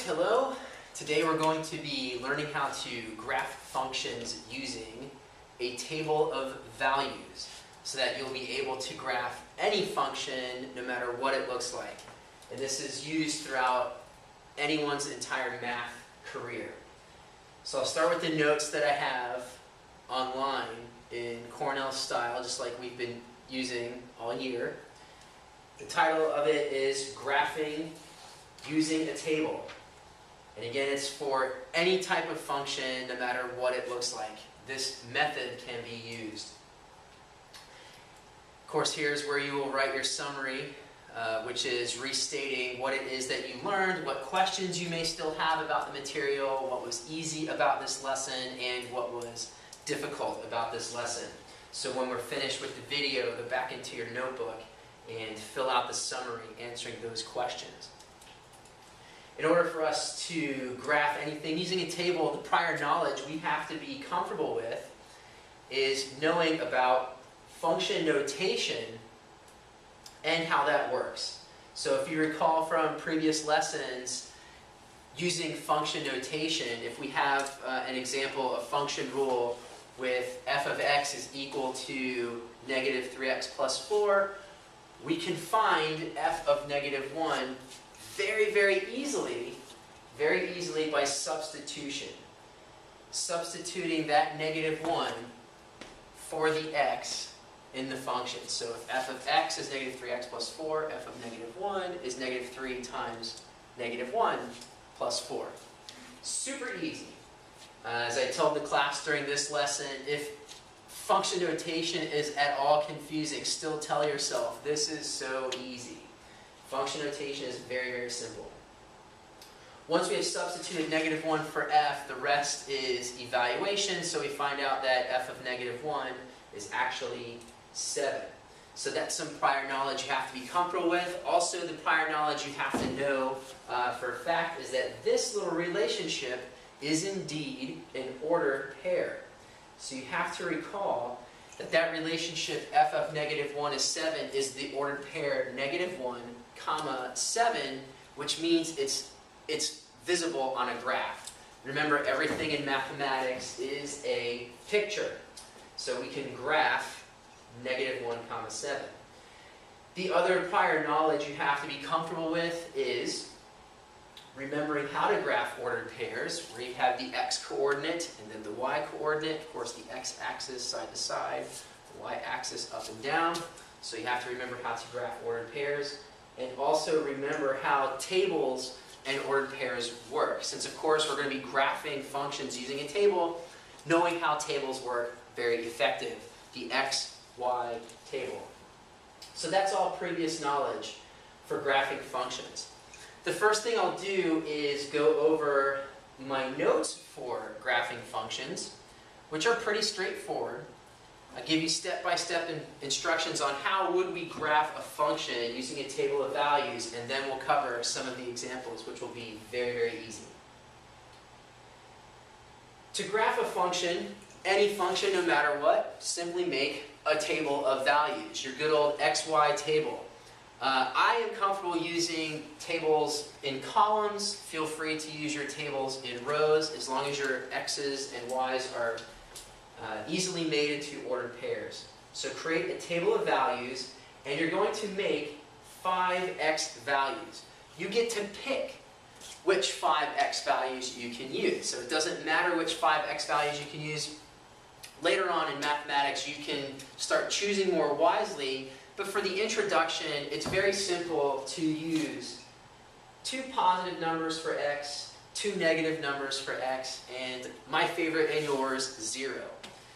hello. Today we're going to be learning how to graph functions using a table of values so that you'll be able to graph any function no matter what it looks like. And this is used throughout anyone's entire math career. So I'll start with the notes that I have online in Cornell style, just like we've been using all year. The title of it is Graphing Using a Table. And again, it's for any type of function, no matter what it looks like. This method can be used. Of course, here's where you will write your summary, which is restating what it is that you learned, what questions you may still have about the material, what was easy about this lesson, and what was difficult about this lesson. So when we're finished with the video, go back into your notebook and fill out the summary answering those questions. In order for us to graph anything using a table, the prior knowledge we have to be comfortable with is knowing about function notation and how that works. So if you recall from previous lessons, using function notation, if we have an example of function rule with f of x is equal to negative 3x plus 4, we can find f of negative 1 very easily by substitution. Substituting that negative 1 for the x in the function. So if f of x is negative 3x plus 4, f of negative 1 is negative 3 times negative 1 plus 4. Super easy. As I told the class during this lesson, if function notation is at all confusing, still tell yourself, this is so easy. Function notation is very simple. Once we have substituted negative 1 for f, the rest is evaluation, so we find out that f of negative 1 is actually 7. So that's some prior knowledge you have to be comfortable with. Also, the prior knowledge you have to know for a fact is that this little relationship is indeed an ordered pair. So you have to recall that that relationship f of negative 1 is 7 is the ordered pair negative 1, comma 7, which means it's visible on a graph. Remember, everything in mathematics is a picture. So we can graph negative 1, comma 7. The other prior knowledge you have to be comfortable with is remembering how to graph ordered pairs, where you have the x-coordinate and then the y-coordinate. Of course, the x-axis side to side, the y-axis up and down. So you have to remember how to graph ordered pairs. And also remember how tables and ordered pairs work. Since, of course, we're going to be graphing functions using a table, knowing how tables work, very effective. The x, y table. So that's all previous knowledge for graphing functions. The first thing I'll do is go over my notes for graphing functions, which are pretty straightforward. I'll give you step-by-step instructions on how would we graph a function using a table of values, and then we'll cover some of the examples, which will be very easy. To graph a function, any function no matter what, simply make a table of values, your good old XY table. I am comfortable using tables in columns. Feel free to use your tables in rows as long as your x's and y's are easily made into ordered pairs. So create a table of values, and you're going to make 5x values. You get to pick which 5x values you can use. So it doesn't matter which 5x values you can use. Later on in mathematics, you can start choosing more wisely, but for the introduction, it's very simple to use 2 positive numbers for x, 2 negative numbers for x, and my favorite and yours, 0.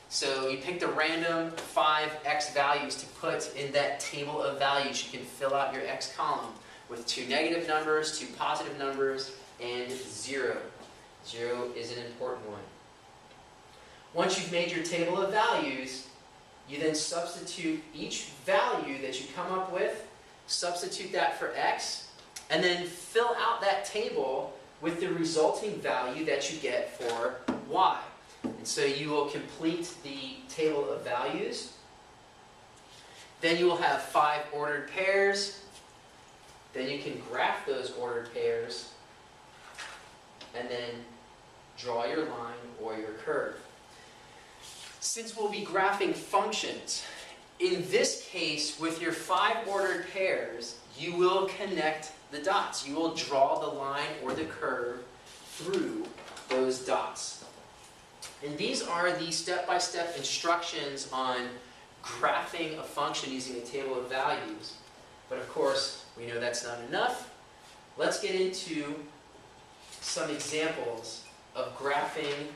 So you picked a random 5x values to put in that table of values. You can fill out your x column with 2 negative numbers, 2 positive numbers, and 0. 0 is an important one. Once you've made your table of values, you then substitute each value that you come up with, substitute that for x, and then fill out that table with the resulting value that you get for y. And so you will complete the table of values. Then you will have 5 ordered pairs. Then you can graph those ordered pairs. and then draw your line or your curve. Since we'll be graphing functions, in this case, with your 5 ordered pairs, you will connect the dots. You will draw the line or the curve through those dots. And these are the step-by-step instructions on graphing a function using a table of values. But of course, we know that's not enough. Let's get into some examples of graphing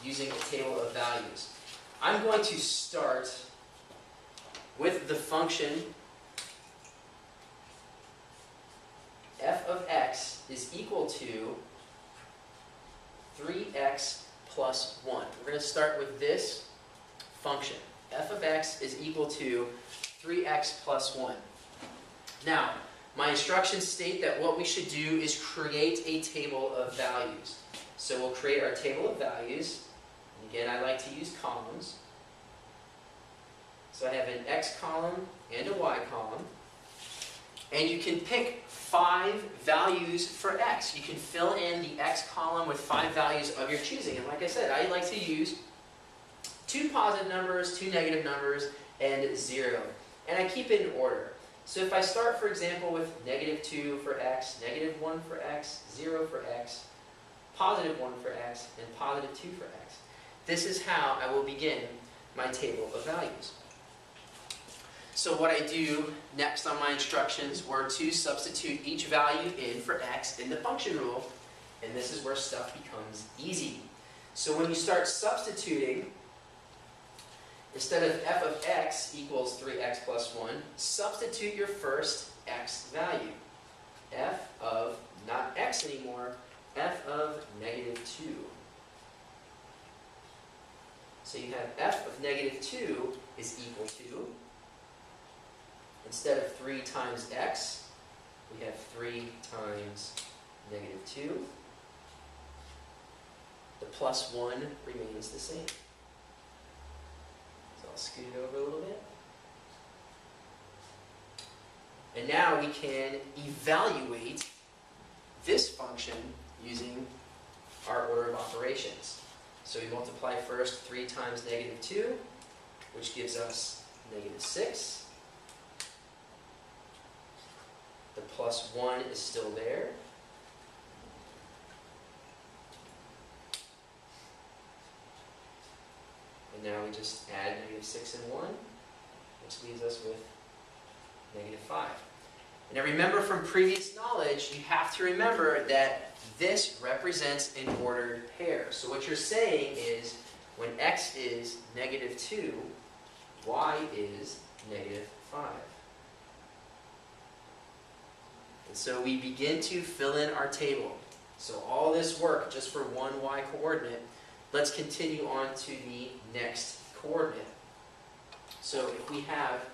using a table of values. I'm going to start with the function f of x is equal to 3x plus 1. We're going to start with this function. F of x is equal to 3x plus 1. Now, my instructions state that what we should do is create a table of values. So we'll create our table of values. And again, I like to use columns. So I have an x column and a y column. And you can pick 5 values for x. You can fill in the x column with 5 values of your choosing. And like I said, I like to use 2 positive numbers, 2 negative numbers, and 0. And I keep it in order. So if I start, for example, with -2 for x, -1 for x, 0 for x, +1 for x, and +2 for x. This is how I will begin my table of values. So what I do next on my instructions were to substitute each value in for x in the function rule, and this is where stuff becomes easy. So when you start substituting, instead of f of x equals 3x plus 1, substitute your first x value. F of, not x anymore, f of -2. So you have f of -2 is equal to, instead of 3 times x, we have 3 times -2. The plus 1 remains the same. So I'll scoot it over a little bit. And now we can evaluate this function using our order of operations. So we multiply first 3 times -2, which gives us -6. The plus 1 is still there. And now we just add -6 and 1, which leaves us with -5. And now remember from previous knowledge, you have to remember that this represents an ordered pair. So what you're saying is, when x is -2, y is -5. And so we begin to fill in our table. So all this work just for one y coordinate. Let's continue on to the next coordinate. So if we have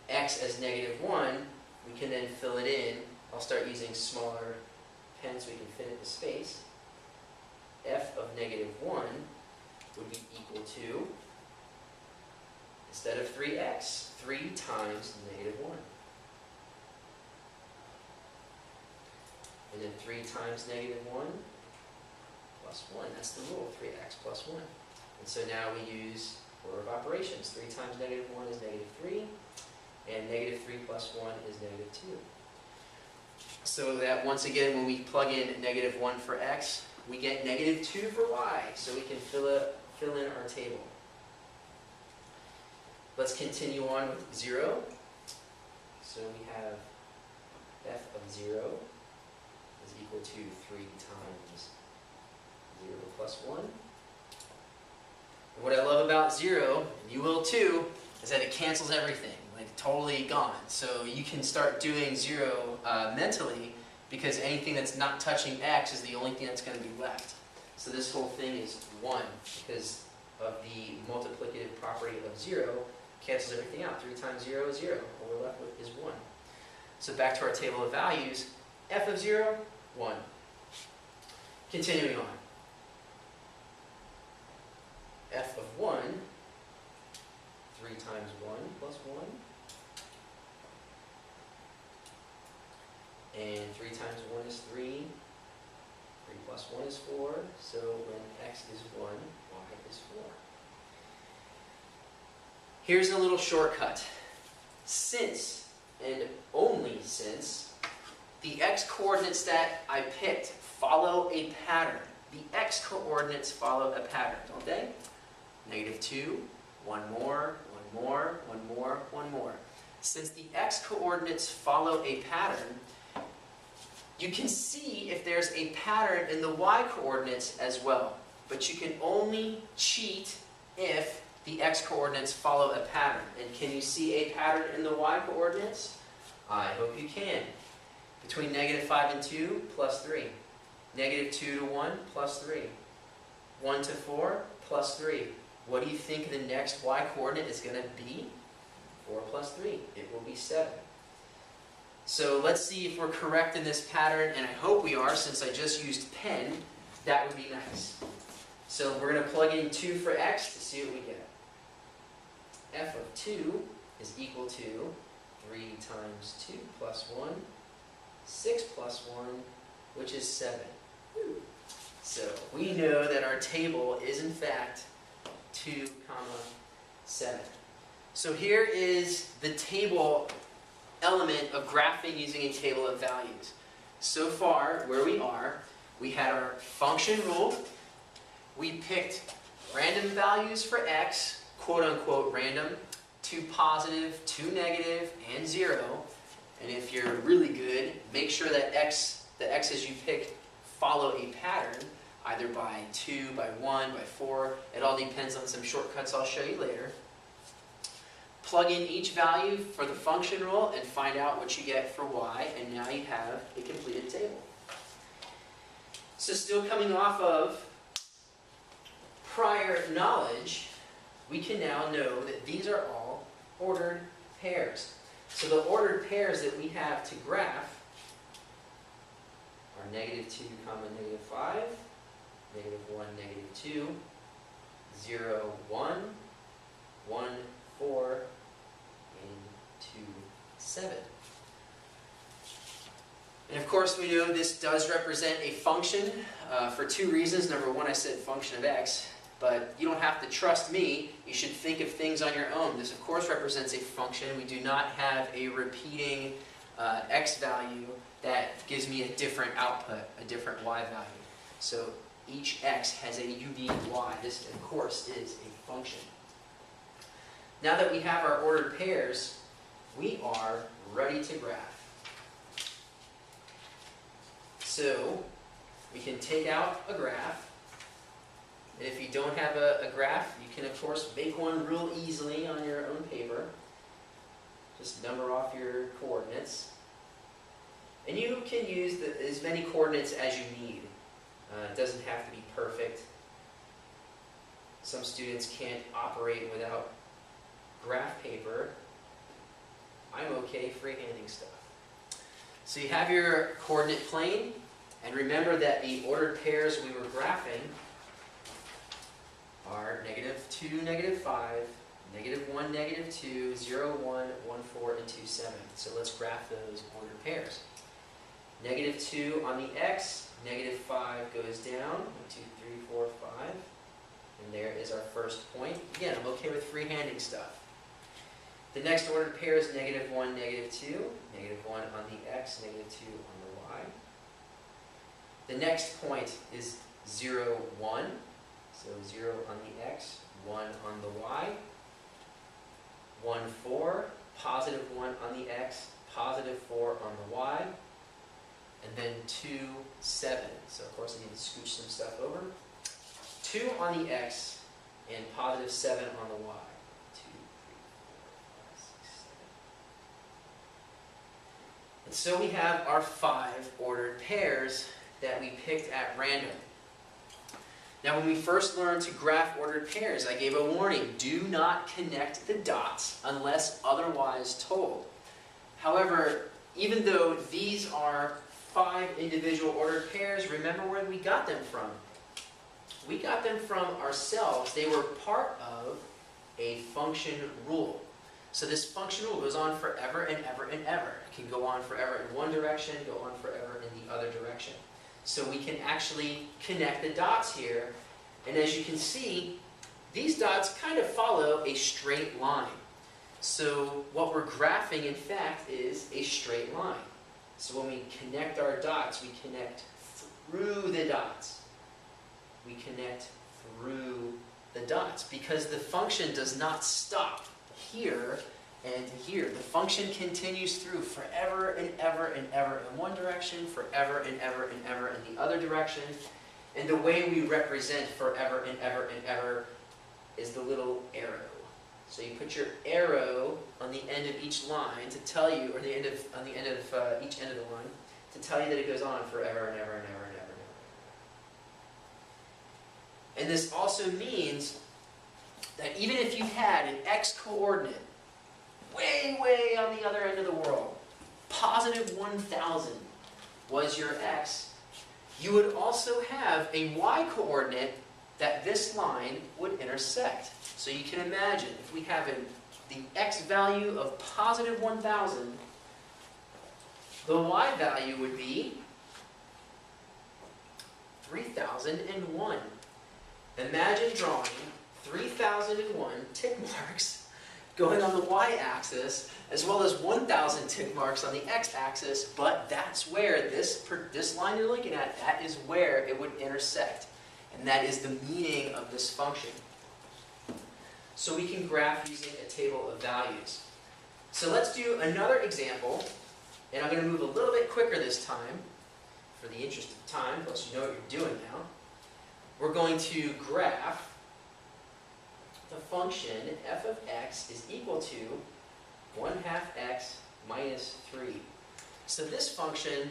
x as -1, we can then fill it in. I'll start using smaller pens so we can fit it in space. F of -1 would be equal to, instead of 3x, 3 times -1. And then 3 times -1 plus 1. That's the rule, 3x plus 1. And so now we use order of operations. 3 times -1 is -3. And -3 plus 1 is -2. So that once again, when we plug in -1 for x, we get -2 for y. So we can fill in our table. Let's continue on with 0. So we have f of 0 is equal to 3 times 0 plus 1. And what I love about 0, and you will too, is that it cancels everything. Like totally gone. So you can start doing 0 mentally, because anything that's not touching x is the only thing that's going to be left. So this whole thing is 1 because of the multiplicative property of 0. Cancels everything out. 3 times 0 is 0. All we're left with is 1. So back to our table of values. F of 0, 1. Continuing on. F of 1, 3 times 1 plus 1. And 3 times 1 is 3. 3 plus 1 is 4, so when x is 1, y is 4. Here's a little shortcut. Since, and only since, the x-coordinates that I picked follow a pattern. The x-coordinates follow a pattern, don't they? -2, 1 more, 1 more, 1 more, 1 more. Since the x-coordinates follow a pattern, you can see if there's a pattern in the y-coordinates as well. But you can only cheat if the x-coordinates follow a pattern. And can you see a pattern in the y-coordinates? I hope you can. Between -5 and 2, plus 3. -2 to 1, plus 3. 1 to 4, plus 3. What do you think the next y-coordinate is going to be? 4 plus 3. It will be 7. So let's see if we're correct in this pattern, and I hope we are since I just used pen. That would be nice. So we're going to plug in 2 for x to see what we get. F of 2 is equal to 3 times 2 plus 1, 6 plus 1, which is 7. So we know that our table is in fact 2, 7. So here is the table element of graphing using a table of values. So far, where we are, we had our function rule. We picked random values for x, quote unquote random, 2 positive, 2 negative, and 0. And if you're really good, make sure that the x's you picked follow a pattern, either by 2, by 1, by 4. It all depends on some shortcuts I'll show you later. Plug in each value for the function rule and find out what you get for y, and now you have a completed table. So still coming off of prior knowledge, we can now know that these are all ordered pairs. So the ordered pairs that we have to graph are -2, -5, -1, -2, 0, 1, 1, 4, and 2, 7. And of course we know this does represent a function for 2 reasons. Number 1, I said function of x, but you don't have to trust me. You should think of things on your own. This of course represents a function. We do not have a repeating x value that gives me a different output, a different y value. So each x has a unique y. This of course is a function. Now that we have our ordered pairs, we are ready to graph. So we can take out a graph. And if you don't have a graph, you can of course make one real easily on your own paper. Just number off your coordinates. And you can use as many coordinates as you need. It doesn't have to be perfect. Some students can't operate without graph paper. I'm okay freehanding stuff. So you have your coordinate plane, and remember that the ordered pairs we were graphing are -2, -5, -1, -2, 0, 1, 1, 4, and 2, 7. So let's graph those ordered pairs. -2 on the x, -5 goes down, 1, 2, 3, 4, 5. And there is our first point. Again, I'm okay with freehanding stuff. The next ordered pair is -1, -2. -1 on the x, -2 on the y. The next point is 0, 1. So 0 on the x, 1 on the y. 1, 4, +1 on the x, +4 on the y. And then 2, 7. So of course I need to scooch some stuff over. 2 on the x and +7 on the y. 2, 3, 4, 5, 6, 7. And so we have our 5 ordered pairs that we picked at random. Now when we first learned to graph ordered pairs, I gave a warning. Do not connect the dots unless otherwise told. However, even though these are 5 individual ordered pairs, remember where we got them from. We got them from ourselves. They were part of a function rule. So this function rule goes on forever and ever and ever. It can go on forever in one direction, go on forever in the other direction. So we can actually connect the dots here. And as you can see, these dots kind of follow a straight line. So what we're graphing, in fact, is a straight line. So when we connect our dots, we connect through the dots. We connect through the dots because the function does not stop here and here. The function continues through forever and ever and ever in one direction, forever and ever and ever in the other direction. And the way we represent forever and ever and ever is the little arrow. So you put your arrow on the end of each line to tell you, or on the end of each end of the line, to tell you that it goes on forever and ever and ever and ever and ever. And this also means that even if you had an x-coordinate way, way on the other end of the world, positive 1,000 was your x, you would also have a y-coordinate that this line would intersect. So you can imagine, if we have the x value of positive 1,000, the y value would be 3,001. Imagine drawing 3,001 tick marks going on the y-axis, as well as 1,000 tick marks on the x-axis, but that's where this line you're looking at, that is where it would intersect. And that is the meaning of this function. So we can graph using a table of values. So let's do another example, and I'm going to move a little bit quicker this time, for the interest of time, plus you know what you're doing now. We're going to graph the function f of x is equal to 1/2 x minus 3. So this function,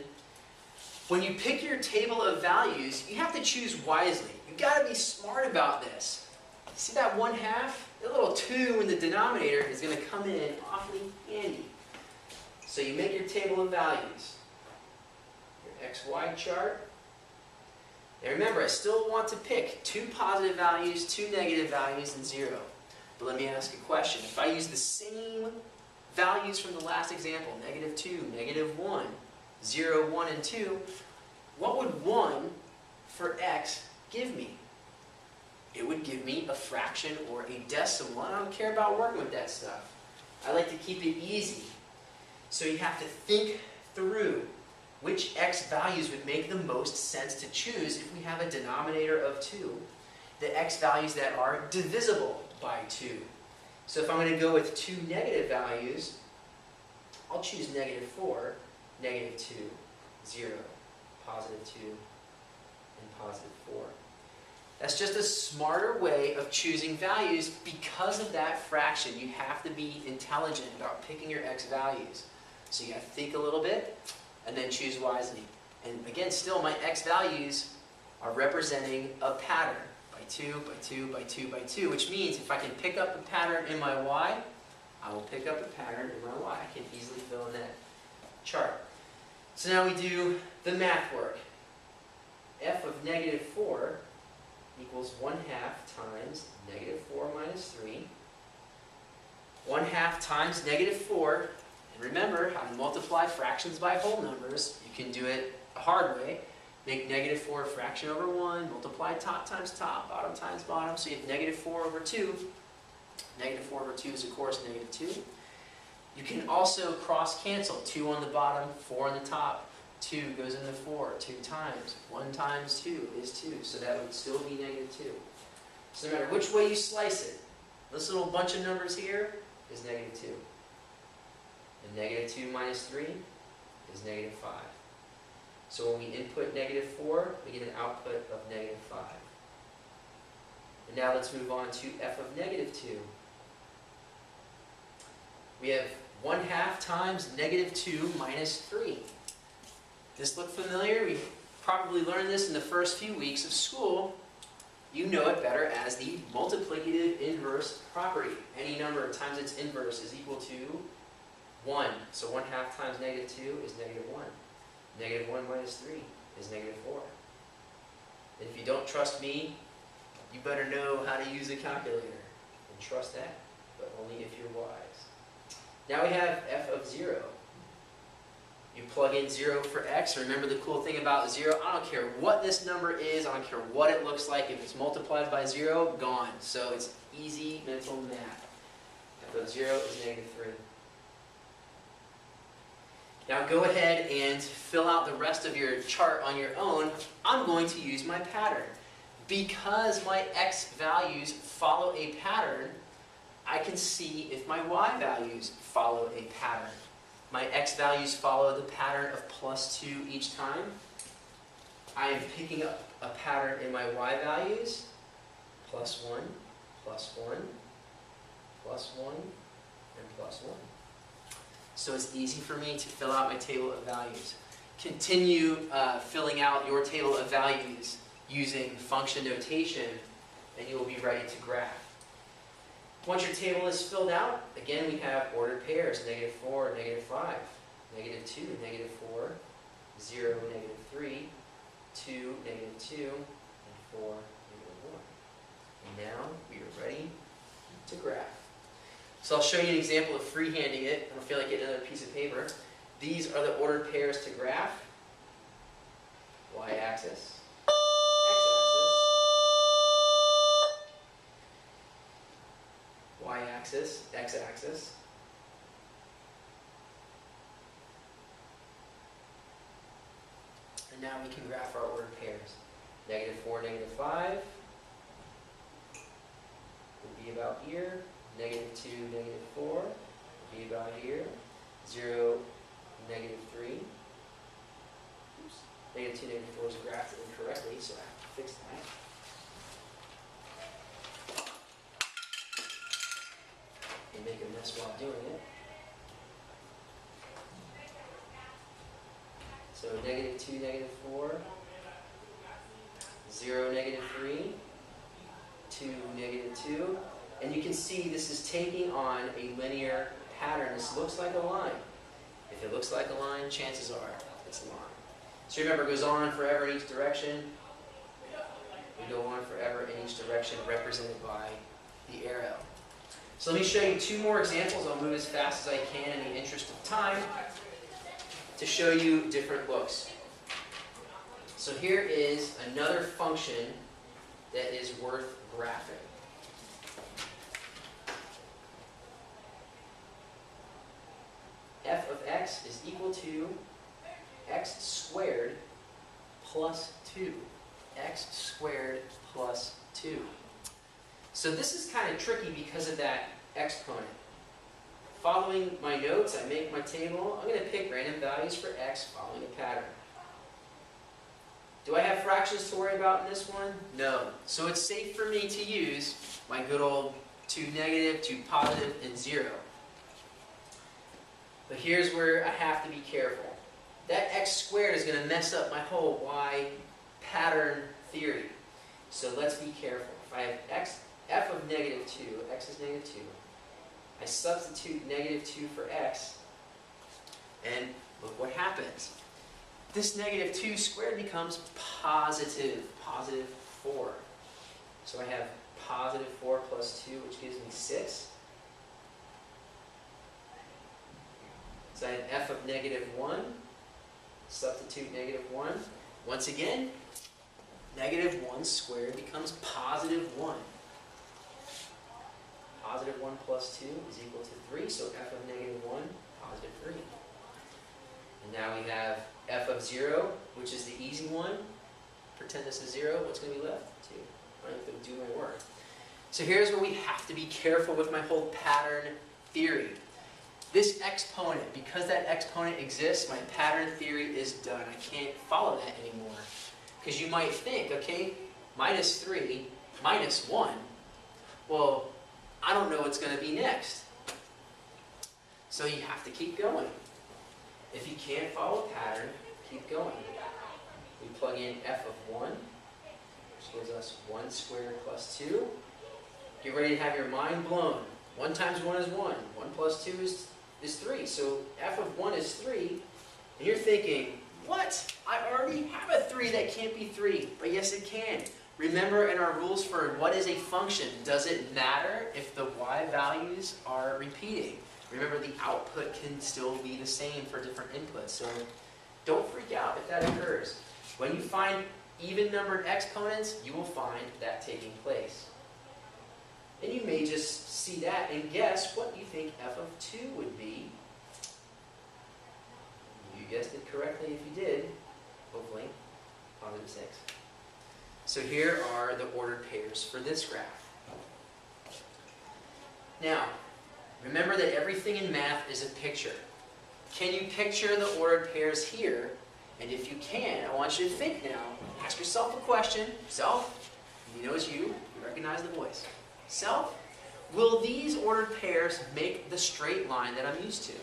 when you pick your table of values, you have to choose wisely. You've got to be smart about this. See that 1/2? The little 2 in the denominator is going to come in awfully handy. So you make your table of values. Your xy chart. Now remember, I still want to pick 2 positive values, 2 negative values, and 0. But let me ask a question. If I use the same values from the last example, -2, -1, 0, 1, and 2, what would 1 for x give me? It would give me a fraction or a decimal. I don't care about working with that stuff. I like to keep it easy. So you have to think through which x values would make the most sense to choose if we have a denominator of 2. The x values that are divisible by 2. So if I'm going to go with 2 negative values, I'll choose -4, -2, 0, +2, and +4. That's just a smarter way of choosing values because of that fraction. You have to be intelligent about picking your x values. So you have to think a little bit and then choose wisely. And again, still my x values are representing a pattern by 2, by 2, by 2, by 2, which means if I can pick up a pattern in my y, I will pick up a pattern in my y. I can easily fill in that chart. So now we do the math work. F of -4 equals 1/2 times -4 minus 3. 1/2 times -4. And remember how to multiply fractions by whole numbers. You can do it a hard way. Make -4 a fraction over 1, multiply top times top, bottom times bottom. So you have -4 over 2. -4 over 2 is, of course, -2. You can also cross-cancel. 2 on the bottom, 4 on the top. 2 goes into 4 2 times. 1 times 2 is 2. So that would still be -2. So no matter which way you slice it, this little bunch of numbers here is -2. And -2 minus 3 is -5. So when we input -4, we get an output of -5. And now let's move on to f of -2. We have 1/2 times -2 minus 3. This look familiar? We probably learned this in the first few weeks of school. You know it better as the multiplicative inverse property. Any number times its inverse is equal to 1. So 1/2 times -2 is -1. -1 minus 3 is -4. And if you don't trust me, you better know how to use a calculator. And trust that, but only if you're wise. Now we have f of 0. You plug in 0 for x. Remember the cool thing about 0, I don't care what this number is, I don't care what it looks like. If it's multiplied by 0, gone. So it's easy mental math. F of 0 is -3. Now go ahead and fill out the rest of your chart on your own. I'm going to use my pattern. Because my x values follow a pattern, I can see if my y values follow a pattern. My x values follow the pattern of +2 each time. I am picking up a pattern in my y values. +1, +1, +1, and +1. So it's easy for me to fill out my table of values. Continue filling out your table of values using function notation, and you will be ready to graph. Once your table is filled out, again we have ordered pairs, -4, -5, -2, -4, 0, -3, 2, -2, and 4, -1. And now we are ready to graph. So I'll show you an example of freehanding it. I don't feel like getting another piece of paper. These are the ordered pairs to graph. Y-axis, x-axis, y-axis, x-axis, and now we can graph our ordered pairs. -4, -5 would be about here. -2, -4 would be about here. 0, -3. Oops. -2, -4 is graphed incorrectly, so I have to fix that. And make a mess while doing it. So -2, -4, 0, -3, 2, -2. And you can see this is taking on a linear pattern. This looks like a line. If it looks like a line, chances are it's a line. So remember, it goes on forever in each direction. We go on forever in each direction, represented by the arrow. So let me show you 2 more examples. I'll move as fast as I can in the interest of time to show you different looks. So here is another function that is worth graphing. F of x is equal to x squared plus 2. X squared plus 2. So this is kind of tricky because of that exponent. Following my notes, I make my table. I'm going to pick random values for x following a pattern. Do I have fractions to worry about in this one? No. So it's safe for me to use my good old 2 negative, 2 positive, and 0. But here's where I have to be careful. That x squared is going to mess up my whole y pattern theory. So let's be careful. If I have f of -2, x is -2, I substitute -2 for x, and look what happens. This -2 squared becomes positive 4. So I have positive 4 plus 2, which gives me 6. So I have f of -1, substitute -1. Once again, -1 squared becomes positive 1. Positive 1 plus 2 is equal to 3, so f of -1, positive 3. And now we have f of 0, which is the easy one. Pretend this is 0, what's going to be left? 2. I don't have to do my work. So here's where we have to be careful with my whole pattern theory. This exponent, because that exponent exists, my pattern theory is done. I can't follow that anymore. Because you might think, okay, -3, -1, well, I don't know what's going to be next. So you have to keep going. If you can't follow a pattern, keep going. We plug in f of 1, which gives us 1 squared plus 2. Get ready to have your mind blown. 1 times 1 is 1. 1 plus 2 is 3. So f of 1 is 3. And you're thinking, what? I already have a 3 that can't be 3. But yes, it can. Remember in our rules for what is a function, does it matter if the y values are repeating? Remember, the output can still be the same for different inputs, so don't freak out if that occurs. When you find even-numbered exponents, you will find that taking place. And you may just see that and guess what you think f of 2 would be. You guessed it correctly if you did, hopefully, positive 6. So here are the ordered pairs for this graph. Now, remember that everything in math is a picture. Can you picture the ordered pairs here? And if you can, I want you to think now. Ask yourself a question. Self, you know it's you recognize the voice. Self, will these ordered pairs make the straight line that I'm used to?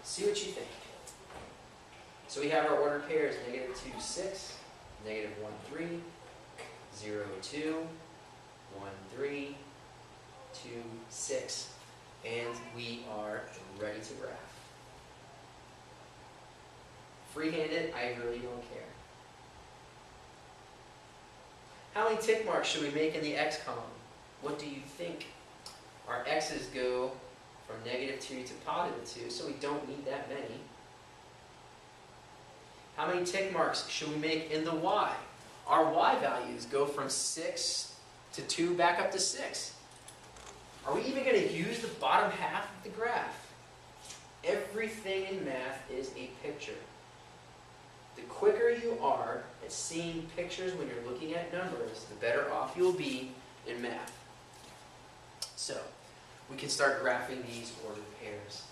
See what you think. So we have our ordered pairs, negative 2, 6, negative 1, 3, 0, 2, 1, 3, 2, 6. And we are ready to graph. Free-handed, I really don't care. How many tick marks should we make in the x column? What do you think? Our x's go from negative 2 to positive 2, so we don't need that many. How many tick marks should we make in the y? Our y values go from 6 to 2 back up to 6. Are we even going to use the bottom half of the graph? Everything in math is a picture. The quicker you are at seeing pictures when you're looking at numbers, the better off you'll be in math. So, we can start graphing these ordered pairs.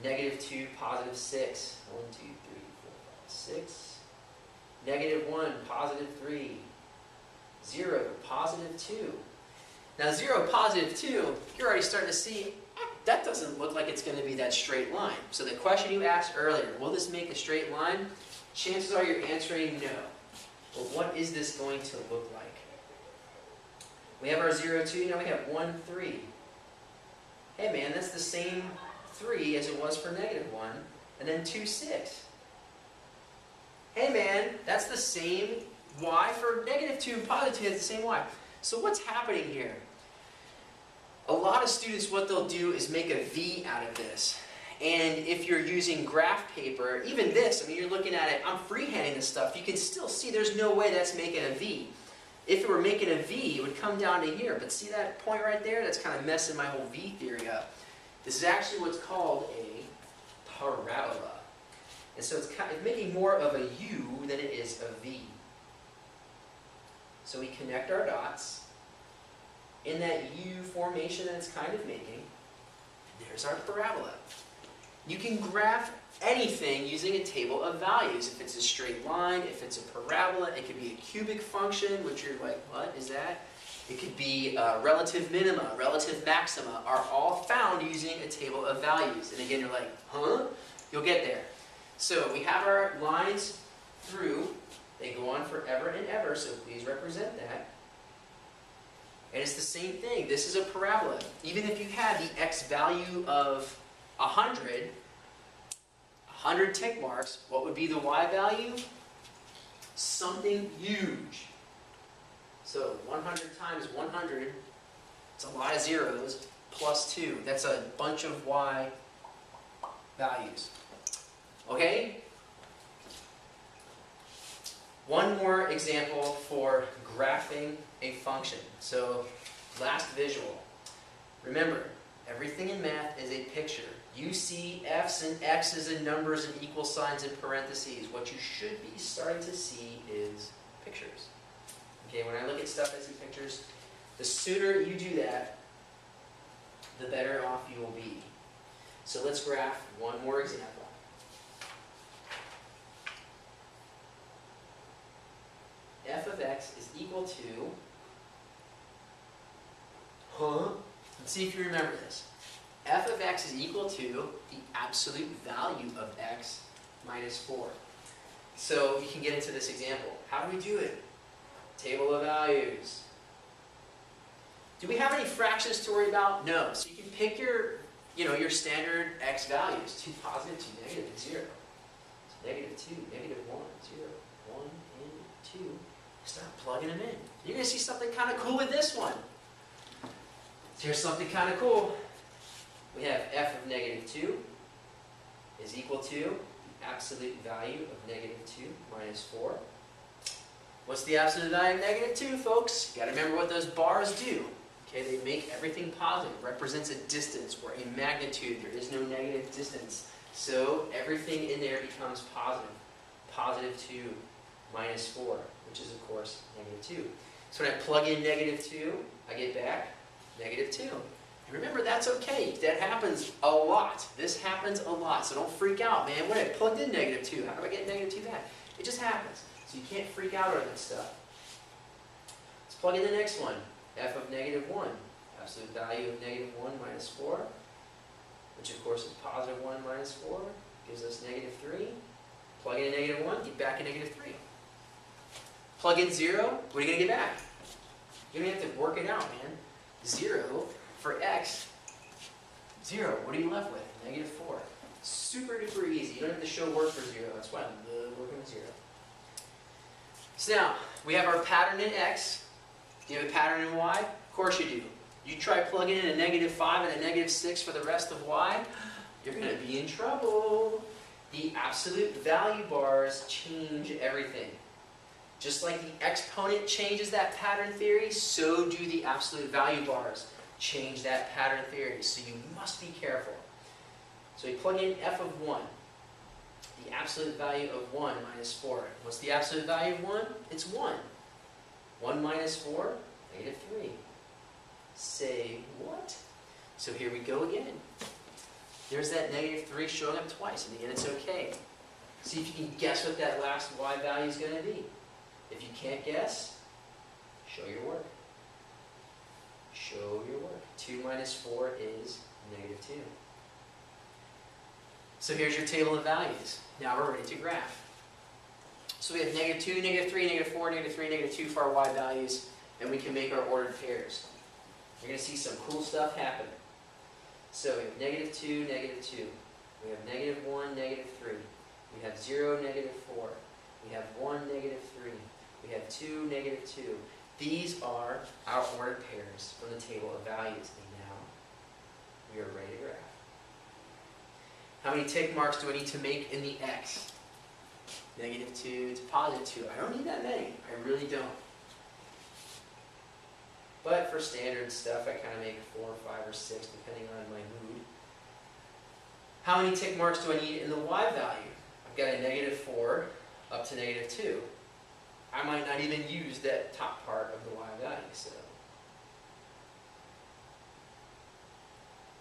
Negative 2, positive 6. 1, 2, 3, 4, 5, 6. Negative 1, positive 3. 0, positive 2. Now 0, positive 2, you're already starting to see, that doesn't look like it's going to be that straight line. So the question you asked earlier, will this make a straight line? Chances are you're answering no. But what is this going to look like? We have our 0, 2, now we have 1, 3. Hey man, that's the same 3 as it was for negative 1, and then 2, 6. Hey man, that's the same y for negative 2 and positive 2 has the same y. So what's happening here? A lot of students, what they'll do is make a V out of this. And if you're using graph paper, even this, I mean, you're looking at it, I'm freehanding this stuff, you can still see there's no way that's making a V. If it were making a V, it would come down to here. But see that point right there? That's kind of messing my whole V theory up. This is actually what's called a parabola. And so it's making more of a U than it is a V. So we connect our dots. In that U formation that it's kind of making, there's our parabola. You can graph anything using a table of values. If it's a straight line, if it's a parabola, it could be a cubic function, which you're like, what is that? It could be relative minima, relative maxima, are all found using a table of values. And again, you're like, huh? You'll get there. So we have our lines through. They go on forever and ever, so please represent that. And it's the same thing. This is a parabola. Even if you had the x value of 100 tick marks, what would be the y value? Something huge. So 100 times 100, it's a lot of zeros, plus 2. That's a bunch of y values. Okay? One more example for graphing a function. So, last visual. Remember, everything in math is a picture. You see f's and x's and numbers and equal signs and parentheses. What you should be starting to see is pictures. Okay, when I look at stuff, I see pictures. The sooner you do that, the better off you will be. So let's graph one more example. F of x is equal to, let's see if you remember this. F of x is equal to the absolute value of x minus 4. So you can get into this example. How do we do it? Table of values. Do we have any fractions to worry about? No. So you can pick your standard x values. 2 positive, 2 negative, and 0. So negative 2, negative 1, 0, 1, and 2. Start plugging them in. You're going to see something kind of cool with this one. Here's something kind of cool. we have f of negative 2 is equal to the absolute value of negative 2 minus 4. What's the absolute value of negative 2, folks? You got to remember what those bars do. Okay, they make everything positive. Represents a distance or a magnitude. There is no negative distance. So everything in there becomes positive. Positive 2 minus 4, which is, of course, negative 2. So when I plug in negative 2, I get back negative 2. And remember, that's okay. That happens a lot. This happens a lot. So don't freak out, man. What, I plugged in negative 2. How do I get negative 2 back? It just happens. So you can't freak out over this stuff. Let's plug in the next one. F of negative 1. Absolute value of negative 1 minus 4, which of course is positive 1 minus 4, gives us negative 3. Plug in a negative 1, get back a negative 3. Plug in 0, what are you going to get back? You don't have to work it out, man. 0 for x, 0. What are you left with? Negative 4. Super duper easy. You don't have to show work for 0. That's why I'm working with 0. So now, we have our pattern in x. Do you have a pattern in y? Of course you do. You try plugging in a negative 5 and a negative 6 for the rest of y, you're going to be in trouble. The absolute value bars change everything. Just like the exponent changes that pattern theory, so do the absolute value bars change that pattern theory. So you must be careful. So we plug in f of 1. The absolute value of 1 minus 4. What's the absolute value of 1? It's 1. 1 minus 4, negative 3. Say what? So here we go again. There's that negative 3 showing up twice, and again, it's okay. See if you can guess what that last y value is going to be. If you can't guess, show your work. Show your work. 2 minus 4 is negative 2. So here's your table of values. Now we're ready to graph. So we have negative 2, negative 3, negative 4, negative 3, negative 2 for our y values, and we can make our ordered pairs. You're going to see some cool stuff happen. So we have negative 2, negative 2. We have negative 1, negative 3. We have 0, negative 4. We have 1, negative 3. We have 2, negative 2. These are our ordered pairs from the table of values. And now we are ready to graph. How many tick marks do I need to make in the x? Negative 2 to positive 2. I don't need that many. I really don't. But for standard stuff, I kind of make 4, 5, or 6, depending on my mood. How many tick marks do I need in the y value? I've got a negative 4 up to negative 2. I might not even use that top part of the y value, so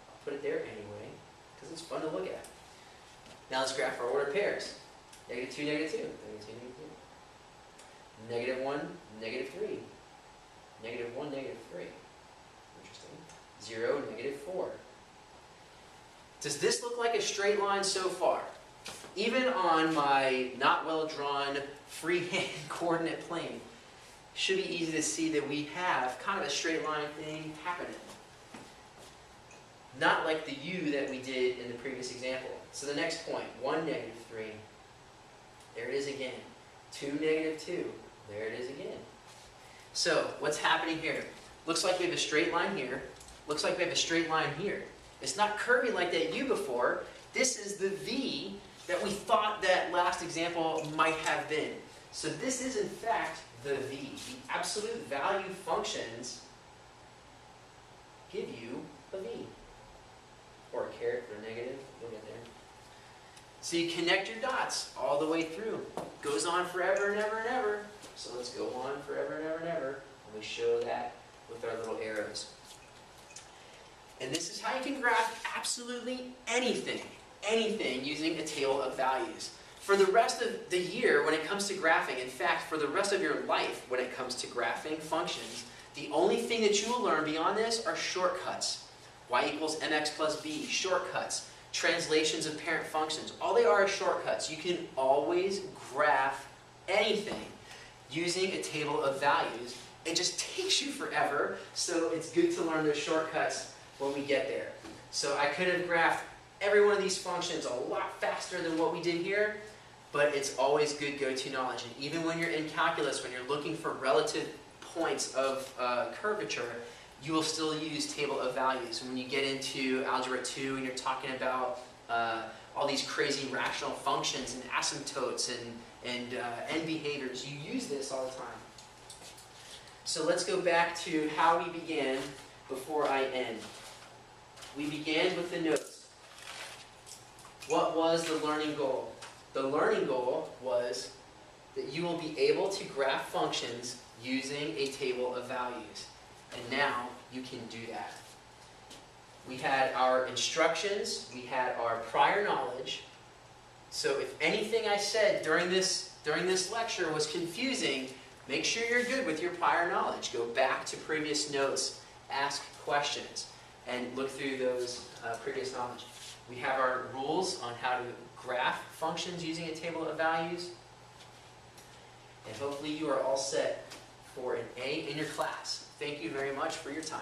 I'll put it there anyway, because it's fun to look at. Now let's graph our ordered pairs. Negative 2, negative 2. Negative 2, negative 2. Negative 1, negative 3. Negative 1, negative 3. Interesting. 0, negative 4. Does this look like a straight line so far? Even on my not well drawn freehand coordinate plane, it should be easy to see that we have kind of a straight line thing happening. Not like the U that we did in the previous example. So the next point, 1, negative 3. There it is again. 2, negative 2. There it is again. So what's happening here? Looks like we have a straight line here. Looks like we have a straight line here. It's not curvy like that U before. This is the V that we thought that last example might have been. So this is in fact the V. The absolute value functions give you a V. Or a caret for a negative. We'll get there. So you connect your dots all the way through. It goes on forever and ever and ever. So let's go on forever and ever and ever. And we show that with our little arrows. And this is how you can graph absolutely anything. Anything using a table of values. For the rest of the year, when it comes to graphing, in fact, for the rest of your life, when it comes to graphing functions, the only thing that you will learn beyond this are shortcuts. Y equals mx plus b, shortcuts. Translations of parent functions. All they are shortcuts. You can always graph anything using a table of values. It just takes you forever, so it's good to learn those shortcuts when we get there. So I could have graphed every one of these functions a lot faster than what we did here, but it's always good go-to knowledge. And even when you're in calculus, when you're looking for relative points of curvature, you will still use table of values. When you get into Algebra 2 and you're talking about all these crazy rational functions and asymptotes and end behaviors, you use this all the time. So let's go back to how we began before I end. We began with the notes. What was the learning goal? The learning goal was that you will be able to graph functions using a table of values. And now you can do that. We had our instructions, we had our prior knowledge. So if anything I said during this lecture was confusing, make sure you're good with your prior knowledge. Go back to previous notes, ask questions, and look through those previous knowledge. We have our rules on how to graph functions using a table of values. And hopefully you are all set for an A in your class. Thank you very much for your time.